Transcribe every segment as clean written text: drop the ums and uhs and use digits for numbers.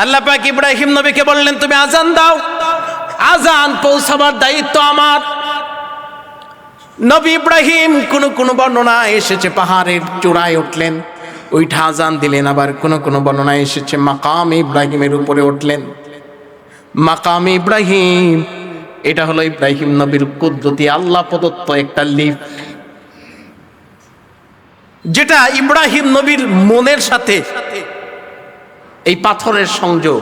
আল্লাহ পাক ইব্রাহিম নবীকে বললেন, তুমি আজান দাও, আজান পৌঁছাবার দায়িত্ব আমার। নবী ইব্রাহিম কোন বর্ণনায় এসেছে পাহাড়ের চূড়ায় উঠলেন, ওইটা আজান দিলেন। আবার কোন বর্ণনায় এসেছে মাকাম ইব্রাহিমের উপরে উঠলেন। মাকাম ইব্রাহিম, এটা হলো ইব্রাহিম নবীর কুদরতি আল্লাহ প্রদত্ত একটা লিফট, যেটা ইব্রাহিম নবীর মনের সাথে এই পাথরের সংযোগ।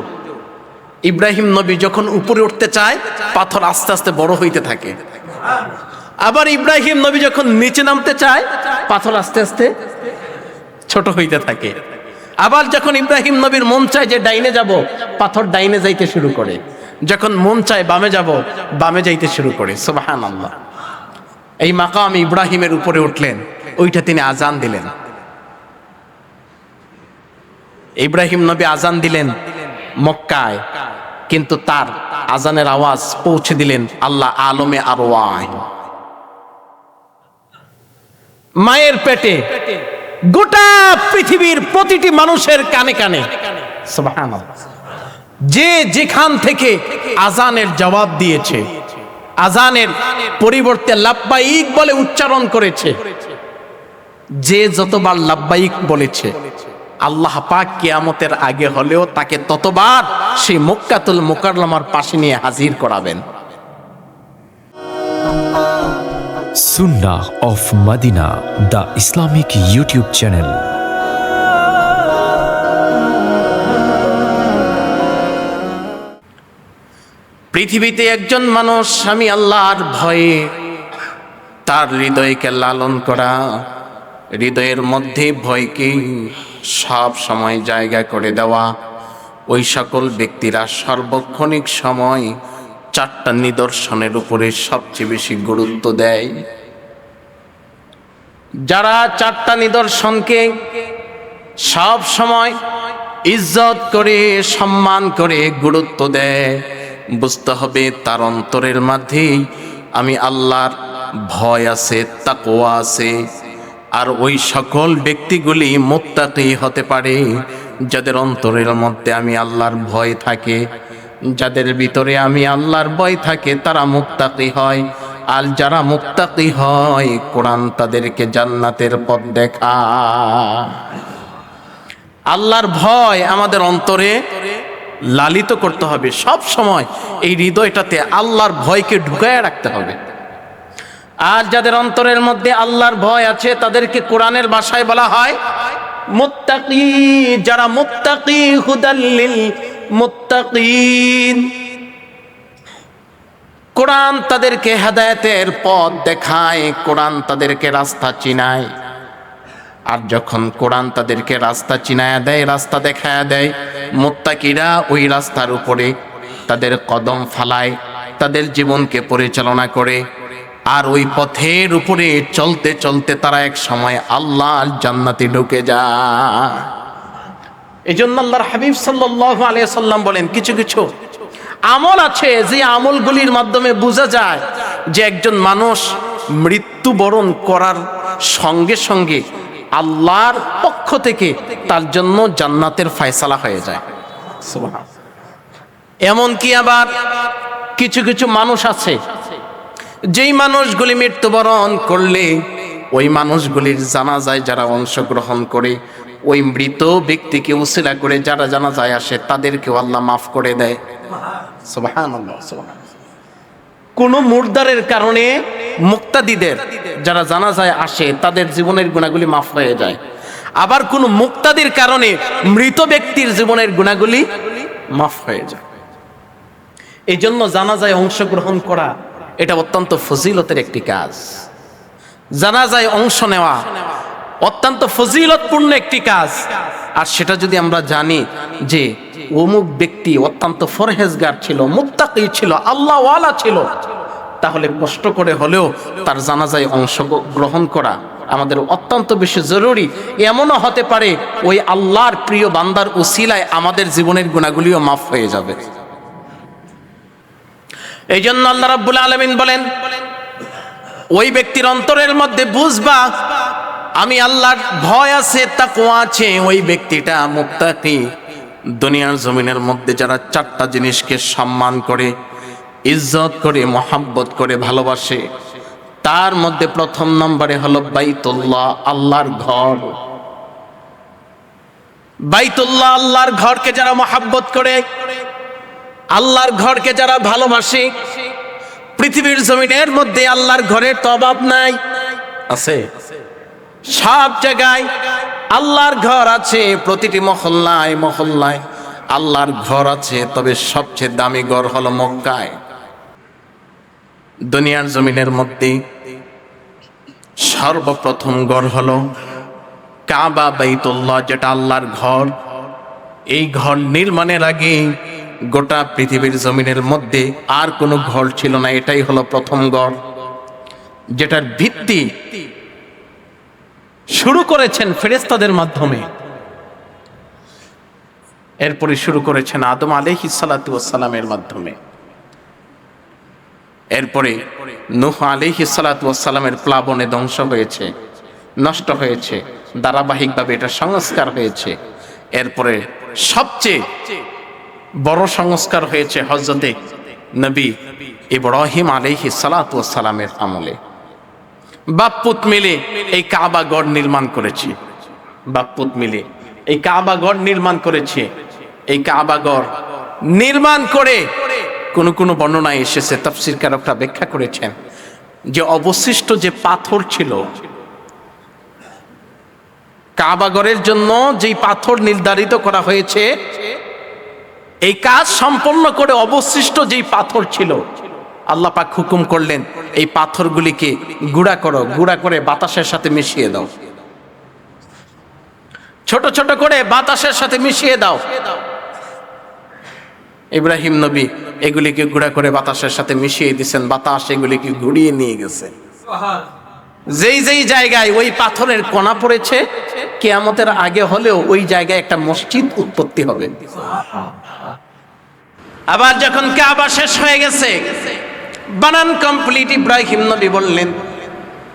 ইব্রাহিম নবী যখন উপরে উঠতে চায়, পাথর আস্তে আস্তে বড় হইতে থাকে। আবার ইব্রাহিম নবী যখন নিচে নামতে চায়, পাথর আস্তে আস্তে ছোট হইতে থাকে। আবার যখন ইব্রাহিম নবীর মন চায় যে ডাইনে যাব, পাথর ডাইনে যাইতে শুরু করে। যখন মন চায় বামে যাব, বামে যাইতে শুরু করে। সুবহানাল্লাহ। এই মাকাম ইব্রাহিমের উপরে উঠলেন, ওইটা তিনি আজান দিলেন। ইব্রাহিম নবী আজান দিলেন মক্কায়, কিন্তু তার আজানের আওয়াজ পৌঁছে দিলেন আল্লাহ আলমে আরওয়াহ, মায়ের পেটে, গোটা পৃথিবীর প্রতিটি মানুষের কানে কানে। সুবহানাল্লাহ। যে যেখান থেকে আজানের জবাব দিয়েছে, আজানের পরিবর্তে লাব্বাইক বলে উচ্চারণ করেছে, যে যতবার লাব্বাইক বলেছে, আল্লাহ পাক কিয়ামতের আগে হলেও তাকে ততবার সেই মক্কাতুল মুকাররমার পাশে নিয়ে হাজির করাবেন। Sunnah of Madina, the Islamic YouTube channel. পৃথিবীতে একজন মানুষ আমি আল্লাহর ভয়ে তার হৃদয়কে লালন করা, হৃদয়ের মধ্যে ভয়কে সব সময় জায়গা করে দেওয়া, ওই সকল ব্যক্তিরা সার্বক্ষণিক সময় চারটা নিদর্শনের উপরে সবচেয়ে বেশি গুরুত্ব দেয়। যারা চারটা নিদর্শনকে সব সময় ইজ্জত করে, সম্মান করে, গুরুত্ব দেয়, বুঝতে হবে তার অন্তরের মধ্যে আমি আল্লাহর ভয় আছে, তাকওয়া আছে। আর ওই সকল ব্যক্তিগুলি মুত্তাকি হতে পারে যাদের অন্তরের মধ্যে আমি আল্লাহর ভয় থাকে। যাদের ভিতরে আমি আল্লাহর ভয় থাকে তারা মুত্তাকি হয়। আর যারা মুত্তাকি হয়, কোরআন তাদেরকে জান্নাতের পথ দেখায়। আল্লাহর ভয় আমাদের অন্তরে লালিত করতে হবে সব সময়। এই হৃদয়টাতে আল্লাহর ভয়কে ঢুকায় রাখতে হবে। আর যাদের অন্তরের মধ্যে আল্লাহর ভয় আছে তাদেরকে কোরআনের ভাষায় বলা হয় মুত্তাকি। যারা মুত্তাকি, হুদাল্লিল মুত্তাকিন। কোরআন তাদেরকে হেদায়েতের পথ দেখায়, কোরআন তাদেরকে রাস্তা চিনায়। আর যখন কোরআন তাদেরকে রাস্তা চিনায়া দেয়, রাস্তা দেখায়া দেয়, মুত্তাকিরা ওই রাস্তার উপরে তাদের কদম ফালায়, তাদের জীবনকে পরিচালনা করে। আর ওই পথের উপরে চলতে চলতে তারা এক সময় আল্লাহর জান্নাতে ঢুকে যায়। এই জন্য আল্লাহর হাবিব সাল্লাল্লাহু আলাইহি সাল্লাম বলেন, কিছু কিছু আমল আছে যে আমলগুলির মাধ্যমে বোঝা যায় যে একজন মানুষ মৃত্যুবরণ করার সঙ্গে সঙ্গে আল্লাহর পক্ষ থেকে তার জন্য জান্নাতের ফয়সালা হয়ে যায়। সুবহানাল্লাহ। এমন কি আবার কিছু কিছু মানুষ আছে যেই মানুষগুলি মৃত্যুবরণ করলে ওই মানুষগুলির জানাজায় যারা অংশগ্রহণ করে, ওই মৃত ব্যক্তিকে উসিলা করে যারা জানাজায় আসে তাদেরকেও আল্লাহ মাফ করে দেয়। সুবহানাল্লাহ, সুবহানাল্লাহ। কোন মুর্দারের কারণে মুক্তাদিদের যারা জানাজায় আসে তাদের জীবনের গুণাগুলি মাফ হয়ে যায়। আবার কোন মুক্তাদির কারণে মৃত ব্যক্তির জীবনের গুণাগুলি মাফ হয়ে যায়। এই জন্য জানাজায় অংশগ্রহণ করা এটা অত্যন্ত ফজিলতের একটি কাজ। জানাজায় অংশ নেওয়া অত্যন্ত ফজিলতপূর্ণ একটি কাজ। আর সেটা যদি আমরা জানি যে অমুক ব্যক্তি অত্যন্ত ফরহেজগার ছিল, মুত্তাকি ছিল, আল্লাহওয়ালা ছিল, তাহলে কষ্ট করে হলেও তার জানাজায় অংশগ্রহণ করা আমাদের অত্যন্ত বেশি জরুরি। এমনও হতে পারে ওই আল্লাহর প্রিয় বান্দার উসিলায় আমাদের জীবনের গুণাগুলিও মাফ হয়ে যাবে। এই জন্য আল্লাহ রাব্বুল আলামিন বলেন, ওই ব্যক্তির অন্তরের মধ্যে বুঝবা আমি আল্লাহর ভয় আছে, তাকওয়া আছে, ওই ব্যক্তিটা মুত্তাকি। দুনিয়ার জমিনের মধ্যে যারা চারটা জিনিসকে সম্মান করে, ইজ্জত করে, মহাব্বত করে, ভালোবাসে, তার মধ্যে প্রথম নম্বরে হলো বাইতুল্লাহ, আল্লাহর ঘর। বাইতুল্লাহ, আল্লাহর ঘরকে যারা মহাব্বত করে, আল্লাহর ঘরকে যারা ভালোবাসে, পৃথিবীর জমিনের মধ্যে আল্লাহর ঘরের তো অভাব নাই, আছে। সব জায়গায় আল্লাহর ঘর আছে, প্রতিটি মহল্লায় মহল্লায় আল্লাহর ঘর আছে। তবে সবচেয়ে দামি ঘর হলো মক্কায়। দুনিয়ার জমিনের মধ্যে সর্বপ্রথম ঘর হলো কাবা, বাইতুল্লাহ, যেটা আল্লাহর ঘর। এই ঘর নির্মাণের আগে গোটা পৃথিবীর জমিনের মধ্যে আর কোনো ঘর ছিল না। এটাই হলো প্রথম ঘর, যেটার ভিত্তি শুরু করেছেন ফেরেশতাদের মাধ্যমে। এরপরে শুরু করেছেন আদম আলাইহিস সালাতু ওয়াস সালামের মাধ্যমে। এরপরে নূহ আলাইহিস সালাতু ওয়াস সালামের প্লাবনে ধ্বংস হয়েছে, নষ্ট হয়েছে, ধারাবাহিকভাবে এটা সংস্কার হয়েছে। এরপরে সবচেয়ে বড় সংস্কার হয়েছে হযরতে নবী ইব্রাহিম আলাইহিস সালাতু ওয়াস সালামের আমলে। বাপ্পুত মিলে এই কাবা গড় নির্মাণ করেছে, বাপ্পুত মিলে এই কাবা গড় নির্মাণ করেছে। এই কাবা গড় নির্মাণ করে কোন কোন বর্ণনায় এসেছে, তাফসীরকারকরা ব্যাখ্যা করেছেন যে অবশিষ্ট যে পাথর ছিল, কাবা গড়ের জন্য যেই পাথর নির্ধারিত করা হয়েছে, এই কাজ সম্পন্ন করে অবশিষ্ট যেই পাথর ছিল, আল্লাহ পাক হুকুম করলেন এই পাথরগুলিকে গুঁড়া করো, গুঁড়া করে বাতাসের সাথে মিশিয়ে দাও, ছোট ছোট করে বাতাসের সাথে মিশিয়ে দাও। ইব্রাহিম নবী এগুলিকে গুঁড়া করে বাতাসের সাথে মিশিয়ে দিয়েছেন, বাতাস এগুলিকে ঘুরিয়ে নিয়ে গেছে। যেই যেই জায়গায় ওই পাথরের কণা পড়েছে, কিয়ামতের আগে হলেও ওই জায়গায় একটা মসজিদ উৎপত্তি হবে। আবার যখন কাবা শেষ হয়ে গেছে, বানান কমপ্লিট, ইব্রাহিম নবী বললেন,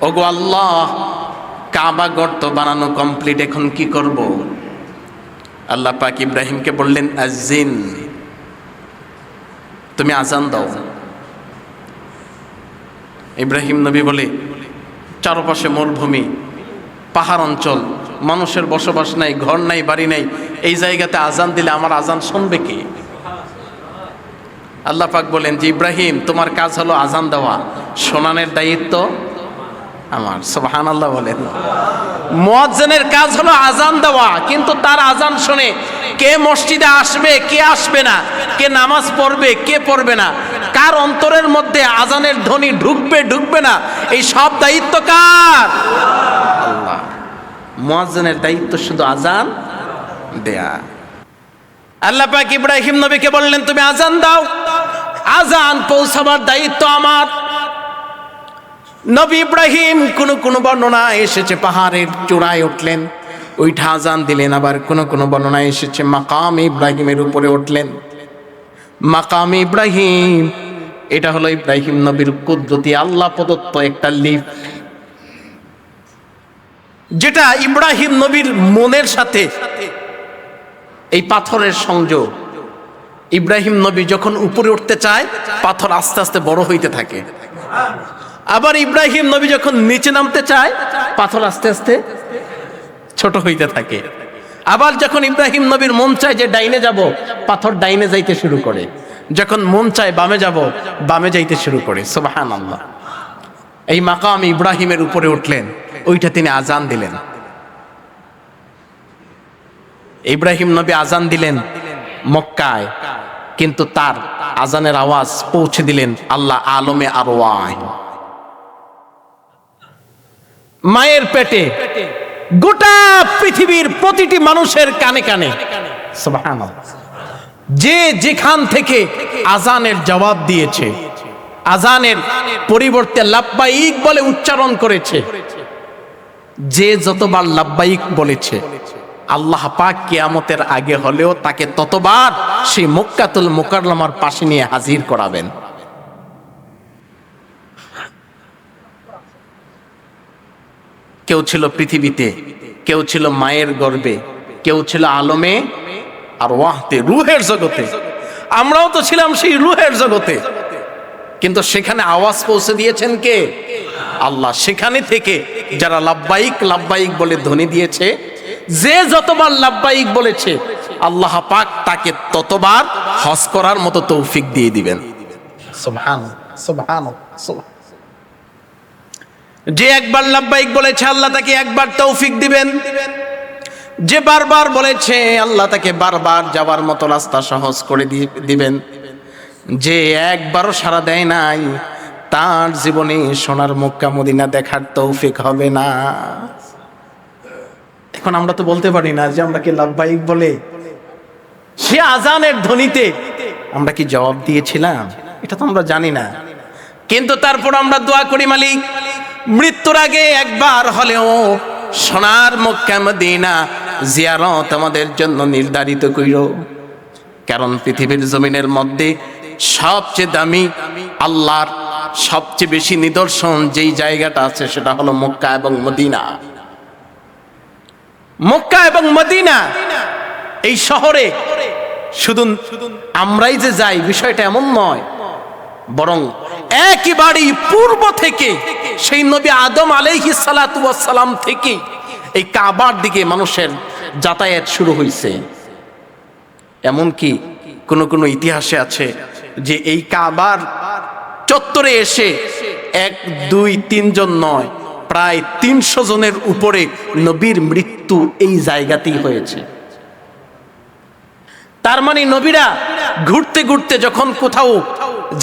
ওগো আল্লাহ, কাবা গড় তো বানানো কমপ্লিট, এখন কি করব? আল্লাহ পাক ইব্রাহিমকে বললেন, আযিন, তুমি আজান দাও। ইব্রাহিম নবী বলে, চারপাশে মরুভূমি, পাহাড় অঞ্চল, মানুষের বসবাস নাই, ঘর নাই, বাড়ি নাই, এই জায়গাতে আজান দিলে আমার আজান শুনবে কে? আল্লাহ পাক বলেন যে ইব্রাহিম, তোমার কাজ হলো আজান দেওয়া, শোনানোর দায়িত্ব আমার। সুবহানাল্লাহ বলেন। মুয়াজ্জিনের কাজ হলো আজান দেওয়া, কিন্তু তার আজান শুনে কে মসজিদে আসবে, কে আসবে না, কে নামাজ পড়বে, কে পড়বে না, কার অন্তরের মধ্যে আজানের ধ্বনি ঢুকবে, ঢুকবে না, এই সব দায়িত্ব কার? আল্লাহ। মুয়াজ্জিনের দায়িত্ব শুধু আজান দেয়া। আল্লাহ পাক ইব্রাহিম নবীকে বললেন, তুমি আজান দাও, আজান পৌঁছাবার দায়িত্ব আমার। নবী ইব্রাহিম কোন বর্ণনায় এসেছে পাহাড়ের চূড়ায় উঠলেন, ওইটা আজান দিলেন। আবার কোন বর্ণনায় এসেছে মাকাম ইব্রাহিমের উপরে উঠলেন। মাকাম ইব্রাহিম, এটা হলো ইব্রাহিম নবীর কুদরতি আল্লাহ প্রদত্ত একটা লিফ, যেটা ইব্রাহিম নবীর মনের সাথে এই পাথরের সংযোগ। ইব্রাহিম নবী যখন উপরে উঠতে চায়, পাথর আস্তে আস্তে বড় হইতে থাকে। আবার ইব্রাহিম নবী যখন নিচে নামতে চায়, পাথর আস্তে আস্তে ছোট হইতে থাকে। আবার যখন ইব্রাহিম নবীর মন চায় যে ডাইনে যাব, পাথর ডাইনে যাইতে শুরু করে। যখন মন চায় বামে যাব, বামে যাইতে শুরু করে। সুবহানাল্লাহ। এই মাকাম ইব্রাহিমের উপরে উঠলেন, ওইটা তিনি আজান দিলেন। ইব্রাহিম নবী আজান দিলেন মক্কায়, কিন্তু তার আজানের আওয়াজ পৌঁছে দিলেন আল্লাহ আলমে আরওয়াহ, মায়ের পেটে, গোটা পৃথিবীর প্রতিটি মানুষের কানে কানে। সুবহানাল্লাহ। যে যেখান থেকে আজানের জবাব দিয়েছে, আজানের পরিবর্তে লাব্বাইক বলে উচ্চারণ করেছে, যে যতবার লাব্বাইক বলেছে, আল্লাহ পাক কিয়ামতের আগে হলেও তাকে ততবার সেই মক্কাতুল মুকাররমার পাশে নিয়ে হাজির করাবেন। কেউ ছিল পৃথিবীতে, কেউ ছিল মায়ের গর্ভে, কেউ ছিল আলমে আর ওয়াহতে, রুহের জগতে। আমরাও তো ছিলাম সেই রুহের জগতে, কিন্তু সেখানে আওয়াজ পৌঁছে দিয়েছেন কে? আল্লাহ। সেখানে থেকে যারা লাব্বাইক লাব্বাইক বলে ধ্বনি দিয়েছে, যে যতবার লাব্বাইক বলেছে আল্লাহ পাক তাকে ততবার হজ করার মতো তৌফিক দিয়ে দিবেন। সুবহানাল্লাহ, সুবহানাল্লাহ। যে একবার লাব্বাইক বলেছে আল্লাহ তাকে একবার তৌফিক দিবেন, যে বারবার বলেছে আল্লাহ তাকে বারবার যাওয়ার মতো রাস্তা সহজ করে দিবেন, যে একবারও সাড়া দেয় নাই তার জীবনে সোনার মক্কা মদিনা দেখার তৌফিক হবে না। এখন আমরা তো বলতে পারি না যে আমরা কি লাব্বাইক বলে সে আজানের ধ্বনিতে আমরা কি জবাব দিয়েছিলাম, এটা তো আমরা জানি না। কিন্তু তারপর আমরা দোয়া করি, মালিক মৃত্যুর আগে একবার হলেও সোনার মক্কা মদিনা জিয়ারত আমাদের জন্য নির্ধারিত কইরো। কারণ পৃথিবীর জমিনের মধ্যে সবচেয়ে দামি, আল্লাহর সবচেয়ে বেশি নিদর্শন যেই জায়গাটা আছে সেটা হলো মক্কা এবং মদিনা। মক্কা এবং মদিনা এই শহরে শুধু আমরাই যে যাই বিষয়টা এমন নয়, বরং একেবারেই পূর্ব থেকে সেই নবী আদম আলাইহিস সালাতু ওয়াস সালাম থেকে এই কাবার দিকে মানুষের যাতায়াত শুরু হয়েছে। এমনকি কোন ইতিহাসে আছে যে এই কাবার চত্বরে এসে 1, 2, 3 জন নয়, প্রায় 300 জনের উপরে নবীর মৃত্যু এই জায়গাতেই হয়েছে। তার মানে নবীরা ঘুরতে ঘুরতে যখন কোথাও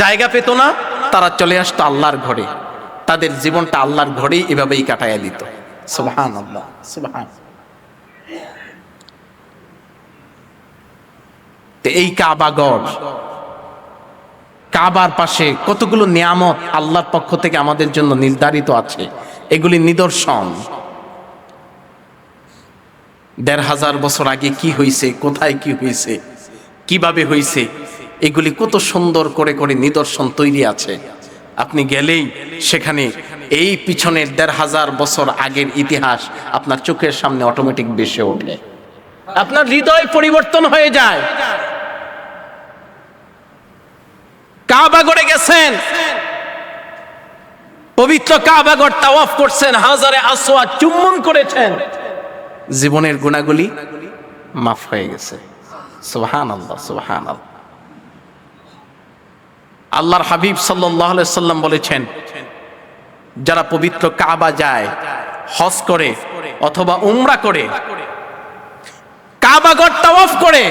জায়গা পেত না, তারা চলে আসতো আল্লাহর ঘরে, তাদের জীবনটা আল্লাহর ঘরেই এভাবেই কাটাইয়া দিত। সুবহানাল্লাহ, সুবহান। এই কাবাগর, কাবার পাশে কতগুলো নিয়ামত আল্লাহর পক্ষ থেকে আমাদের জন্য নির্ধারিত আছে, এগুলি নিদর্শন। 1500 বছর আগে কি হয়েছে, কোথায় কি হয়েছে, কিভাবে হয়েছে, এগুলি কত সুন্দর করে করে নিদর্শন তৈরি আছে। আপনি গেলেই সেখানে এই পিছনের 1500 বছর আগের ইতিহাস আপনার চোখের সামনে অটোমেটিক ভেসে ওঠে, আপনার হৃদয় পরিবর্তন হয়ে যায়। কাবাগরে গেছেন, পবিত্র কাবাগর তাওয়াফ করছেন, হাজারে আসওয়াদ চুম্বন করেছেন, জীবনের গুনাহগুলি মাফ হয়ে গেছে। সুবহানাল্লাহ, সুবহানাল্লাহ। আল্লাহর হাবিব সাল্লাল্লাহু আলাইহি সাল্লাম বলেছেন, যারা পবিত্র কাবা যায়, হজ করে অথবা উমরা করে, কাবাগর তাওয়াফ করে,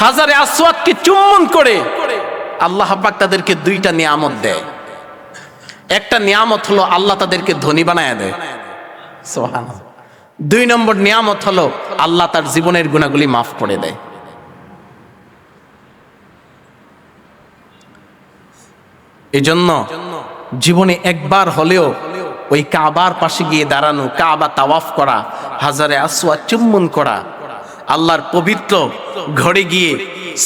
হাজারে আসওয়াদকে চুম্বন করে, আল্লাহ পাক তাদেরকে 2টা নিয়ামত দেয়। একটা নিয়ামত হলো আল্লাহ তাদেরকে ধনী বানায় দেয়, সুবহানাল্লাহ। 2 নম্বর নিয়ামত হলো আল্লাহ তার জীবনের গুনাহগুলি মাফ করে দেয়। এজন্য জীবনে একবার হলেও ওই কাবার পাশে গিয়ে দাঁড়ানো, কাবা তাওয়াফ করা, হাজারে আসওয়াদ চুম্বন করা, আল্লাহর পবিত্র ঘরে গিয়ে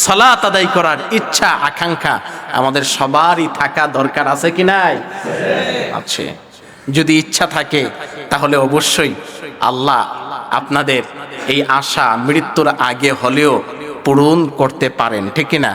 সালাত আদায় করার ইচ্ছা আকাঙ্ক্ষা আমাদের সবারই থাকা দরকার, আছে কি নাই? আছে। যদি ইচ্ছা থাকে তাহলে অবশ্যই আল্লাহ আপনাদের এই আশা মৃত্যুর আগে হলেও পূরণ করতে পারেন, ঠিক না?